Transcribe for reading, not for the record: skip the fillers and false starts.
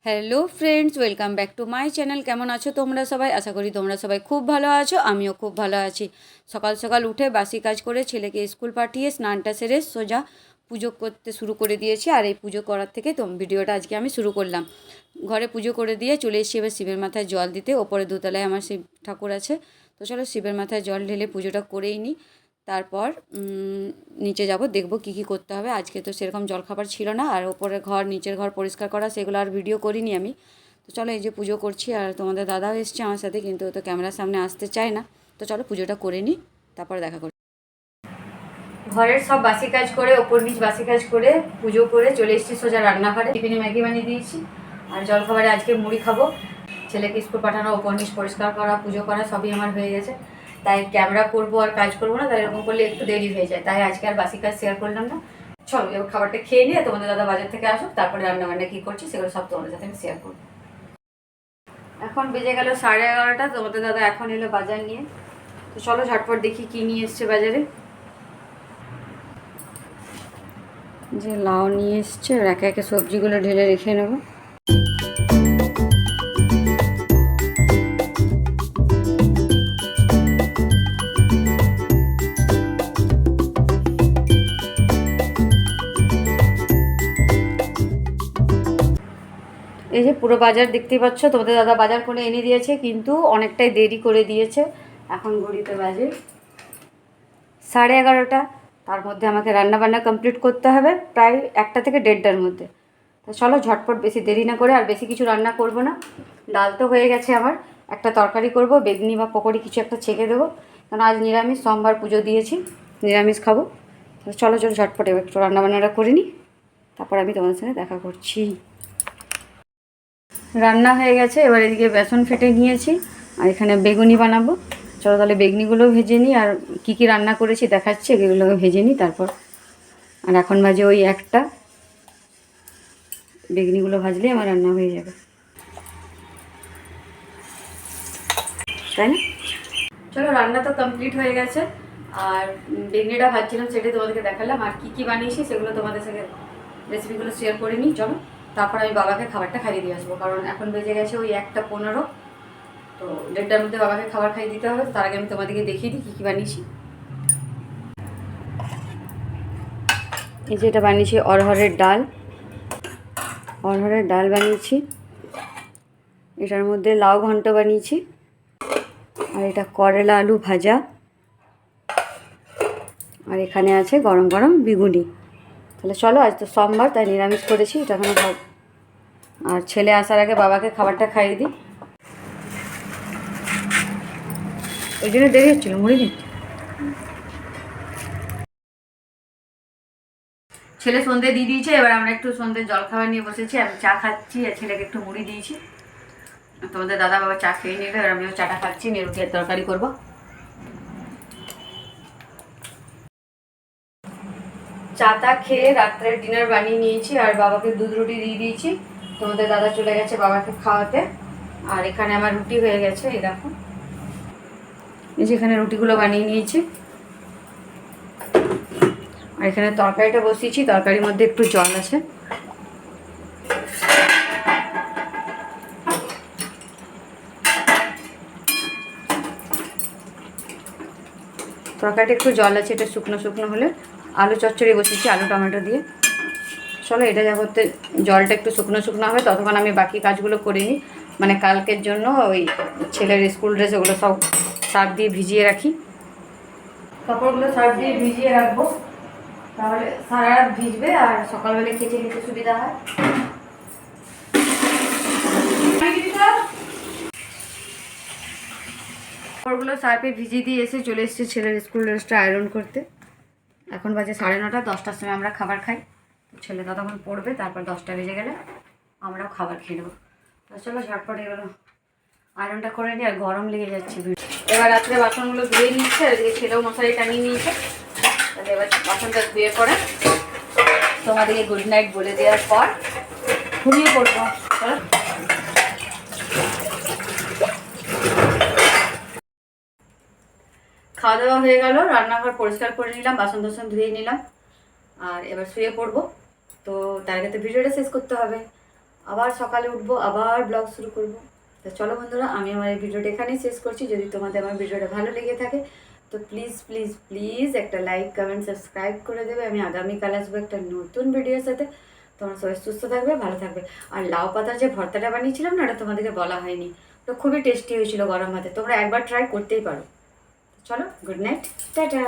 Hello friends, welcome back to my channel. কেমন আছো তোমরা সবাই? আশা করি তোমরা সবাই খুব ভালো আছো, আমিও খুব ভালো আছি। সকাল সকাল উঠে বাসি কাজ করে ছেলেকে স্কুল পাঠিয়ে স্নানটা সেরে সোজা পুজো করতে শুরু করে দিয়েছি। আর এই পুজো করার থেকে ভিডিওটা আজকে আমি শুরু করলাম। ঘরে পুজো করে দিয়ে চলে এসেছি এবার শিবের মাথায় জল দিতে। ওপরে দোতলায় আমার শিব ঠাকুর আছে, তো চলো শিবের মাথায় জল ঢেলে পুজোটা করেই নিই। তারপর নিচে যাব, দেখব কি কি করতে হবে। আজকে তো সেরকম জলখাবার ছিল না, আর ওপরের ঘর নিচের ঘর পরিষ্কার করা সেগুলো আর ভিডিও করিনি আমি। তো চলো এই যে পুজো করছি, আর তোমাদের দাদাও এসছে আমার সাথে, কিন্তু ও তো ক্যামেরার সামনে আসতে চায় না। তো চলো পুজোটা করে নিই, তারপর দেখা করি। ঘরের সব বাসি কাজ করে, ওপর নিচ বাসি কাজ করে পুজো করে চলে এসেছি সোজা রান্নাঘরে। টিফিনে ম্যাগি বানিয়ে দিয়েছি, আর জলখাবারে আজকে মুড়ি খাবো। ছেলেকে স্কুল পাঠানো, ওপর নিচ পরিষ্কার করা, পুজো করা সবই আমার হয়ে গেছে। তাই ক্যামেরা করবো আর কাজ করবো না, তাই এরকম করলে একটু দেরি হয়ে যায়, তাই আজকে আর বাসি কাজ শেয়ার করলাম না। চলো এবার খাবারটা খেয়ে নিয়ে তোমাদের দাদা বাজার থেকে আসুক, তারপরে রান্নাবান্না কী করছি সেগুলো সব তোমাদের সাথে আমি শেয়ার করবো। এখন বেজে গেল 11:30, তোমাদের দাদা এখন এলো বাজার নিয়ে। তো চলো ঝটপট দেখি কী নিয়ে এসছে বাজারে। যে লাউ নিয়ে এসছে, আর একে একে সবজিগুলো ঢেলে রেখে নেবো। এই যে পুরো বাজার দেখতেই পাচ্ছ, তোমাদের দাদা বাজার করে এনে দিয়েছে, কিন্তু অনেকটাই দেরি করে দিয়েছে। এখন ঘড়িতে বাজে 11:30। তার মধ্যে আমাকে রান্নাবান্না কমপ্লিট করতে হবে প্রায় 1টা থেকে 1:30টার মধ্যে। তো চলো ঝটপট, বেশি দেরি না করে, আর বেশি কিছু রান্না করব না। ডাল তো হয়ে গেছে আমার, একটা তরকারি করব, বেগনি বা পকোড়ি কিছু একটা ছেঁকে দেবো, কারণ আজ নিরামিষ, সোমবার পুজো দিয়েছি, নিরামিষ খাবো। তো চলো ঝটপট এবার একটু রান্নাবান্নাটা করে নিই, তারপর আমি তোমাদের সঙ্গে দেখা করছি। রান্না হয়ে গেছে, এবার এদিকে বেসন ফেটে নিয়েছি, আর এখানে বেগুনি বানাবো। চলো তাহলে বেগুনিগুলো ভেজে নিই, আর কী কী রান্না করেছি দেখাচ্ছি, এগুলোকে ভেজে নিই তারপর। আর এখন বাজে ওই 1টা, বেগুনিগুলো ভাজলেই আমার রান্না হয়ে যাবে, তাই না? চলো রান্না তো কমপ্লিট হয়ে গেছে, আর বেগুনিটা ভাজছিলাম সেটাই তোমাদেরকে দেখালাম, আর কী কী বানিয়েছি সেগুলো তোমাদের সাথে রেসিপিগুলো শেয়ার করে নিই। চলো তারপর আমি বাবাকে খাবারটা খাইয়ে দিয়ে আসবো, কারণ এখন বেজে গেছে ওই 1:15। তো 1:30টার মধ্যে বাবাকে খাবার খাইয়ে দিতে হবে। তার আগে আমি তোমাদেরকে দেখিয়ে দিই কী কী বানিয়েছি। এই যে এটা বানিয়েছি অরহরের ডাল, অরহরের ডাল বানিয়েছি। এটার মধ্যে লাউ ঘন্ট বানিয়েছি, আর এটা করলা আলু ভাজা, আর এখানে আছে গরম গরম বেগুনি। তাহলে চলো, আজ তো সোমবার তাই নিরামিষ করেছি, এটা এখন ভাব। আর ছেলে আসার আগে বাবাকে খাবারটা খাইয়ে দিই, ওই জন্য দেরি হচ্ছিল, মুড়ি দিচ্ছি। ছেলে সন্ধ্যে দিয়ে দিয়েছে, এবার আমরা একটু সন্ধ্যের জলখাবার নিয়ে বসেছি। আমি চা খাচ্ছি, আর ছেলেকে একটু মুড়ি দিয়েছি। তোমাদের দাদা বাবা চা খেয়ে নিল, এবার আমিও চাটা খাচ্ছি, নিয়ে রুটি আর তরকারি করবো। চাটা খেয়ে রাত্রের ডিনার বানিয়ে নিয়েছি, আর বাবাকে দুধ রুটি দিয়ে দিয়েছি। তোমাদের দাদা চলে গেছে বাবাকে খাওয়াতে, আর এখানে আমার রুটি হয়ে গেছে, এই দেখো। এই যে এখানে রুটিগুলো বানিয়ে নিয়েছি, আর এখানে তরকারিটা বসিয়েছি, তরকারির মধ্যে একটু জল আছে। তরকারিটা একটু জল আছে, এটা শুকনো শুকনো হলে। আলু চচ্চড়ি বসিয়েছি আলু টমেটো দিয়ে। চলো এটা যা করতে জলটা একটু শুকনো শুকনো হবে, ততক্ষণ আমি বাকি কাজগুলো করে নিই। মানে কালকের জন্য ওই ছেলের স্কুল ড্রেস ওগুলো সব সার্ফ দিয়ে ভিজিয়ে রাখি। কাপড়গুলো সার্ফ দিয়ে ভিজিয়ে রাখবো, তাহলে সারা রাত ভিজবে, আর সকালবেলা কেচে নিতে সুবিধা হয়। কাপড়গুলো সার্ফে ভিজিয়ে দিয়ে এসে চলে এসেছে ছেলের স্কুল ড্রেসটা আয়রন করতে। এখন বাজে 9:30, 10টার সময় আমরা খাবার খাই। ছেলে ততক্ষণ পড়বে, তারপর 10টা বেজে গেলে আমরাও খাবার খেয়ে নেবো। তো চলো ঝটপট এগুলো আয়রনটা করে নিই, আর গরম লেগে যাচ্ছে। এবার রাত্রে বাসনগুলো ধুয়ে নিচ্ছে, আর এদিকে ছেলেও মশারি টানিয়ে নিয়েছে। তাহলে এবার বাসনটা ধুয়ে পড়ে তোমাদেরকে গুড নাইট বলে দেওয়ার পর ঘুমিয়ে পড়বো। চলো খাওয়া দাওয়া হয়ে গেল, রান্নাঘর পরিষ্কার করে নিলাম, বাসন টাসন ধুয়ে নিলাম, আর এবার শুয়ে পড়বো। তো তার আগে তো ভিডিওটা শেষ করতে হবে। আবার সকালে উঠবো, আবার ব্লগ শুরু করব। তো চলো বন্ধুরা, আমি আমার এই ভিডিওটা এখানেই শেষ করছি। যদি তোমাদের আমার ভিডিওটা ভালো লেগে থাকে তো প্লিজ প্লিজ প্লিজ একটা লাইক কমেন্ট সাবস্ক্রাইব করে দেবে। আমি আগামীকাল আসবো একটা নতুন ভিডিওর সাথে। তোমরা সবাই সুস্থ থাকবে, ভালো থাকবে। আর লাউ পাতার যে ভর্তাটা বানিয়েছিলাম না, ওটা তোমাদেরকে বলা হয়নি, তো খুবই টেস্টি হয়েছিল গরম ভাতে। তোমরা একবার ট্রাই করতেই পারো। চলো, গুড নাইট, টাটা।